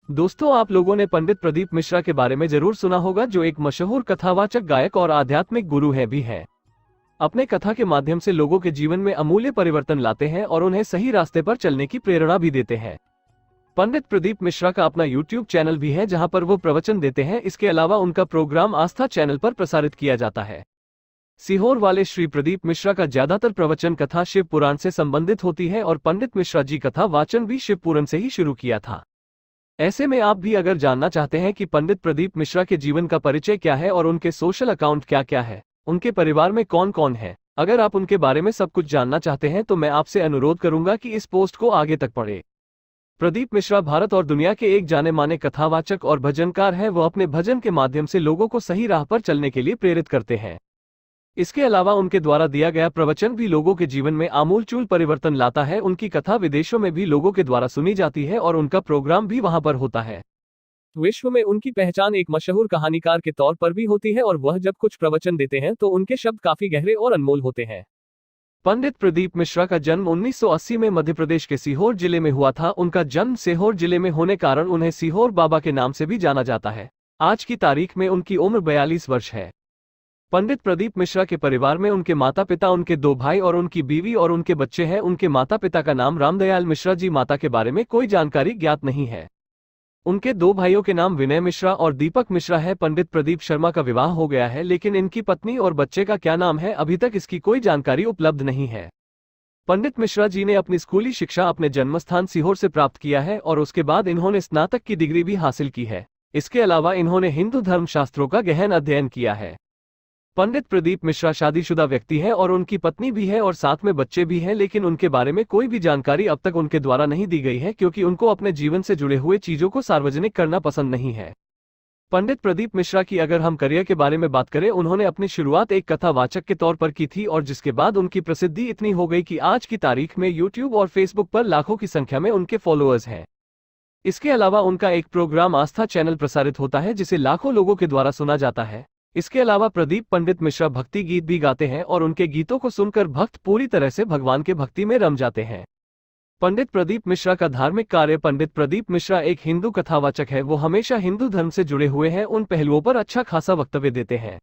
दोस्तों, आप लोगों ने पंडित प्रदीप मिश्रा के बारे में जरूर सुना होगा, जो एक मशहूर कथावाचक, गायक और आध्यात्मिक गुरु है भी हैं। अपने कथा के माध्यम से लोगों के जीवन में अमूल्य परिवर्तन लाते हैं और उन्हें सही रास्ते पर चलने की प्रेरणा भी देते हैं। पंडित प्रदीप मिश्रा का अपना यूट्यूब चैनल भी है, जहां पर वो प्रवचन देते हैं। इसके अलावा उनका प्रोग्राम आस्था चैनल पर प्रसारित किया जाता है। सीहोर वाले श्री प्रदीप मिश्रा का ज्यादातर प्रवचन कथा शिव पुराण से संबंधित होती है और पंडित मिश्रा जी कथा वाचन भी शिव पुराण से ही शुरू किया था। ऐसे में आप भी अगर जानना चाहते हैं कि पंडित प्रदीप मिश्रा के जीवन का परिचय क्या है और उनके सोशल अकाउंट क्या क्या है, उनके परिवार में कौन कौन है, अगर आप उनके बारे में सब कुछ जानना चाहते हैं तो मैं आपसे अनुरोध करूंगा कि इस पोस्ट को आगे तक पढ़ें। प्रदीप मिश्रा भारत और दुनिया के एक जाने माने कथावाचक और भजनकार हैं। वो अपने भजन के माध्यम से लोगों को सही राह पर चलने के लिए प्रेरित करते हैं। इसके अलावा उनके द्वारा दिया गया प्रवचन भी लोगों के जीवन में आमूलचूल परिवर्तन लाता है। उनकी कथा विदेशों में भी लोगों के द्वारा सुनी जाती है और उनका प्रोग्राम भी वहां पर होता है। विश्व में उनकी पहचान एक मशहूर कहानीकार के तौर पर भी होती है और वह जब कुछ प्रवचन देते हैं तो उनके शब्द काफी गहरे और अनमोल होते हैं। पंडित प्रदीप मिश्रा का जन्म 1980 में मध्य प्रदेश के सीहोर जिले में हुआ था। उनका जन्म सीहोर जिले में होने कारण उन्हें सीहोर बाबा के नाम से भी जाना जाता है। आज की तारीख में उनकी उम्र 42 वर्ष है। पंडित प्रदीप मिश्रा के परिवार में उनके माता पिता, उनके 2 भाई और उनकी बीवी और उनके बच्चे हैं। उनके माता पिता का नाम रामदयाल मिश्रा जी, माता के बारे में कोई जानकारी ज्ञात नहीं है। उनके 2 भाइयों के नाम विनय मिश्रा और दीपक मिश्रा है। पंडित प्रदीप शर्मा का विवाह हो गया है, लेकिन इनकी पत्नी और बच्चे का क्या नाम है अभी तक इसकी कोई जानकारी उपलब्ध नहीं है। पंडित मिश्रा जी ने अपनी स्कूली शिक्षा अपने जन्मस्थान सीहोर से प्राप्त किया है और उसके बाद इन्होंने स्नातक की डिग्री भी हासिल की है। इसके अलावा इन्होंने हिंदू धर्म शास्त्रों का गहन अध्ययन किया है। पंडित प्रदीप मिश्रा शादीशुदा व्यक्ति हैं और उनकी पत्नी भी है और साथ में बच्चे भी हैं, लेकिन उनके बारे में कोई भी जानकारी अब तक उनके द्वारा नहीं दी गई है, क्योंकि उनको अपने जीवन से जुड़े हुए चीजों को सार्वजनिक करना पसंद नहीं है। पंडित प्रदीप मिश्रा की अगर हम करियर के बारे में बात करें, उन्होंने अपनी शुरुआत एक कथावाचक के तौर पर की थी और जिसके बाद उनकी प्रसिद्धि इतनी हो गई कि आज की तारीख में यूट्यूब और फेसबुक पर लाखों की संख्या में उनके फॉलोअर्स हैं। इसके अलावा उनका एक प्रोग्राम आस्था चैनल प्रसारित होता है, जिसे लाखों लोगों के द्वारा सुना जाता है। इसके अलावा प्रदीप पंडित मिश्रा भक्ति गीत भी गाते हैं और उनके गीतों को सुनकर भक्त पूरी तरह से भगवान के भक्ति में रम जाते हैं। पंडित प्रदीप मिश्रा का धार्मिक कार्य। पंडित प्रदीप मिश्रा एक हिंदू कथावाचक है। वो हमेशा हिंदू धर्म से जुड़े हुए हैं, उन पहलुओं पर अच्छा खासा वक्तव्य देते हैं,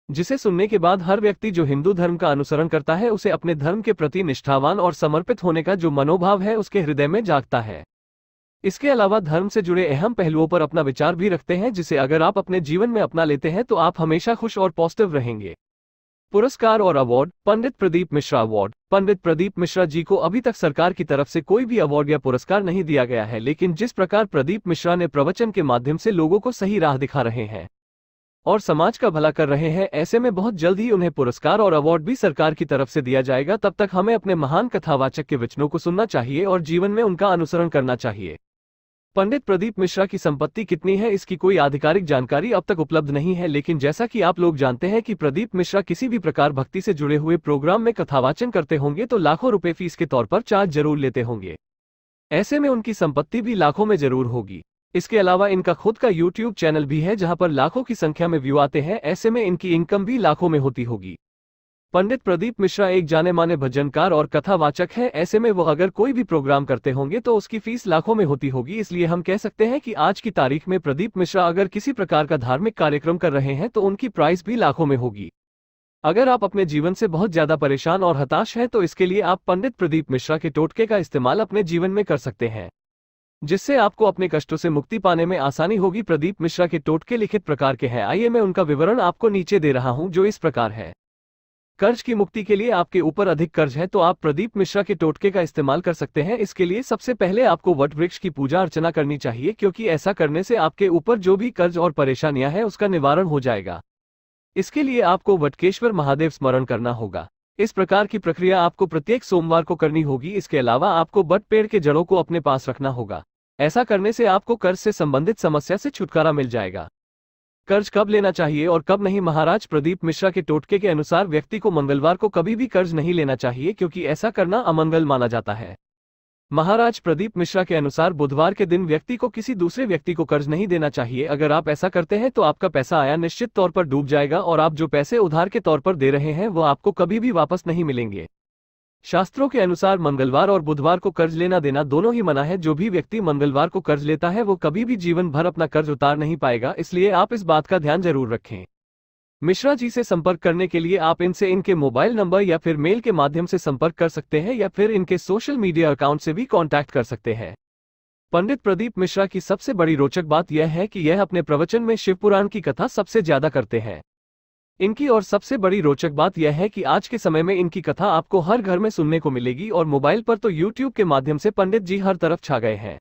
जिसे सुनने के बाद हर व्यक्ति जो हिंदू धर्म का अनुसरण करता है उसे अपने धर्म के प्रति निष्ठावान और समर्पित होने का जो मनोभाव है उसके हृदय में जागता है। इसके अलावा धर्म से जुड़े अहम पहलुओं पर अपना विचार भी रखते हैं, जिसे अगर आप अपने जीवन में अपना लेते हैं तो आप हमेशा खुश और पॉजिटिव रहेंगे। पुरस्कार और अवार्ड। पंडित प्रदीप मिश्रा अवार्ड। पंडित प्रदीप मिश्रा जी को अभी तक सरकार की तरफ से कोई भी अवार्ड या पुरस्कार नहीं दिया गया है, लेकिन जिस प्रकार प्रदीप मिश्रा ने प्रवचन के माध्यम से लोगों को सही राह दिखा रहे हैं और समाज का भला कर रहे हैं, ऐसे में बहुत जल्द ही उन्हें पुरस्कार और अवार्ड भी सरकार की तरफ से दिया जाएगा। तब तक हमें अपने महान कथावाचक के वचनों को सुनना चाहिए और जीवन में उनका अनुसरण करना चाहिए। पंडित प्रदीप मिश्रा की संपत्ति कितनी है, इसकी कोई आधिकारिक जानकारी अब तक उपलब्ध नहीं है, लेकिन जैसा कि आप लोग जानते हैं कि प्रदीप मिश्रा किसी भी प्रकार भक्ति से जुड़े हुए प्रोग्राम में कथावाचन करते होंगे तो लाखों रुपए फीस के तौर पर चार्ज जरूर लेते होंगे। ऐसे में उनकी संपत्ति भी लाखों में जरूर होगी। इसके अलावा इनका खुद का यूट्यूब चैनल भी है, जहां पर लाखों की संख्या में व्यू आते हैं। ऐसे में इनकी इनकम भी लाखों में होती होगी। पंडित प्रदीप मिश्रा एक जाने माने भजनकार और कथावाचक है। ऐसे में वो अगर कोई भी प्रोग्राम करते होंगे तो उसकी फीस लाखों में होती होगी। इसलिए हम कह सकते हैं कि आज की तारीख में प्रदीप मिश्रा अगर किसी प्रकार का धार्मिक कार्यक्रम कर रहे हैं तो उनकी प्राइस भी लाखों में होगी। अगर आप अपने जीवन से बहुत ज्यादा परेशान और हताश हैं तो इसके लिए आप पंडित प्रदीप मिश्रा के टोटके का इस्तेमाल अपने जीवन में कर सकते हैं, जिससे आपको अपने कष्टों से मुक्ति पाने में आसानी होगी। प्रदीप मिश्रा के टोटके लिखित प्रकार के हैं। आइए मैं उनका विवरण आपको नीचे दे रहा हूं, जो इस प्रकार है। कर्ज की मुक्ति के लिए आपके ऊपर अधिक कर्ज है तो आप प्रदीप मिश्रा के टोटके का इस्तेमाल कर सकते हैं। इसके लिए सबसे पहले आपको वट वृक्ष की पूजा अर्चना करनी चाहिए, क्योंकि ऐसा करने से आपके ऊपर जो भी कर्ज और परेशानियां हैं उसका निवारण हो जाएगा। इसके लिए आपको वटकेश्वर महादेव स्मरण करना होगा। इस प्रकार की प्रक्रिया आपको प्रत्येक सोमवार को करनी होगी। इसके अलावा आपको बट पेड़ के जड़ों को अपने पास रखना होगा। ऐसा करने से आपको कर्ज से संबंधित समस्या से छुटकारा मिल जाएगा। कर्ज कब लेना चाहिए और कब नहीं। महाराज प्रदीप मिश्रा के टोटके के अनुसार व्यक्ति को मंगलवार को कभी भी कर्ज नहीं लेना चाहिए, क्योंकि ऐसा करना अमंगल माना जाता है। महाराज प्रदीप मिश्रा के अनुसार बुधवार के दिन व्यक्ति को किसी दूसरे व्यक्ति को कर्ज नहीं देना चाहिए। अगर आप ऐसा करते हैं तो आपका पैसा आया निश्चित तौर पर डूब जाएगा और आप जो पैसे उधार के तौर पर दे रहे हैं वो आपको कभी भी वापस नहीं मिलेंगे। शास्त्रों के अनुसार मंगलवार और बुधवार को कर्ज लेना देना दोनों ही मना है। जो भी व्यक्ति मंगलवार को कर्ज लेता है वो कभी भी जीवन भर अपना कर्ज उतार नहीं पाएगा, इसलिए आप इस बात का ध्यान जरूर रखें। मिश्रा जी से संपर्क करने के लिए आप इनसे इनके मोबाइल नंबर या फिर मेल के माध्यम से संपर्क कर सकते हैं या फिर इनके सोशल मीडिया अकाउंट से भी कांटेक्ट कर सकते हैं। पंडित प्रदीप मिश्रा की सबसे बड़ी रोचक बात यह है कि यह अपने प्रवचन में शिव पुराण की कथा सबसे ज्यादा करते हैं। इनकी और सबसे बड़ी रोचक बात यह है कि आज के समय में इनकी कथा आपको हर घर में सुनने को मिलेगी और मोबाइल पर तो यूट्यूब के माध्यम से पंडित जी हर तरफ छा गए हैं।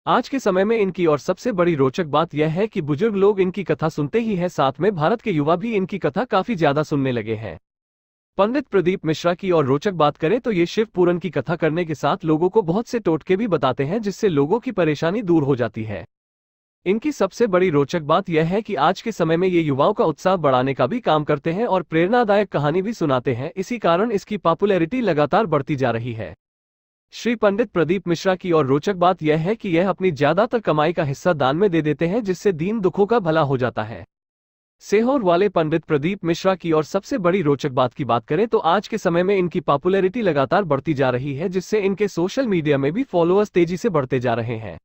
आज के समय में इनकी और सबसे बड़ी रोचक बात यह है कि बुजुर्ग लोग इनकी कथा सुनते ही हैं, साथ में भारत के युवा भी इनकी कथा काफी ज्यादा सुनने लगे हैं। पंडित प्रदीप मिश्रा की और रोचक बात करें तो ये शिव पुराण की कथा करने के साथ लोगों को बहुत से टोटके भी बताते हैं, जिससे लोगों की परेशानी दूर हो जाती है। इनकी सबसे बड़ी रोचक बात यह है कि आज के समय में ये युवाओं का उत्साह बढ़ाने का भी काम करते हैं और प्रेरणादायक कहानी भी सुनाते हैं। इसी कारण इसकी पॉपुलैरिटी लगातार बढ़ती जा रही है। श्री पंडित प्रदीप मिश्रा की और रोचक बात यह है कि यह अपनी ज्यादातर कमाई का हिस्सा दान में दे देते हैं, जिससे दीन दुखों का भला हो जाता है। सीहोर वाले पंडित प्रदीप मिश्रा की और सबसे बड़ी रोचक बात की बात करें तो आज के समय में इनकी पॉपुलैरिटी लगातार बढ़ती जा रही है, जिससे इनके सोशल मीडिया में भी फॉलोअर्स तेजी से बढ़ते जा रहे हैं।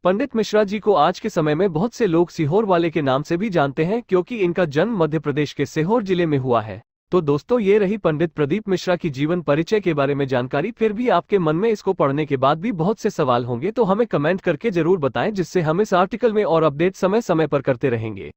पंडित मिश्रा जी को आज के समय में बहुत से लोग सीहोर वाले के नाम से भी जानते हैं, क्योंकि इनका जन्म मध्य प्रदेश के सीहोर जिले में हुआ है। तो दोस्तों, ये रही पंडित प्रदीप मिश्रा की जीवन परिचय के बारे में जानकारी। फिर भी आपके मन में इसको पढ़ने के बाद भी बहुत से सवाल होंगे, तो हमें कमेंट करके जरूर बताएं, जिससे हम इस आर्टिकल में और अपडेट समय समय पर करते रहेंगे।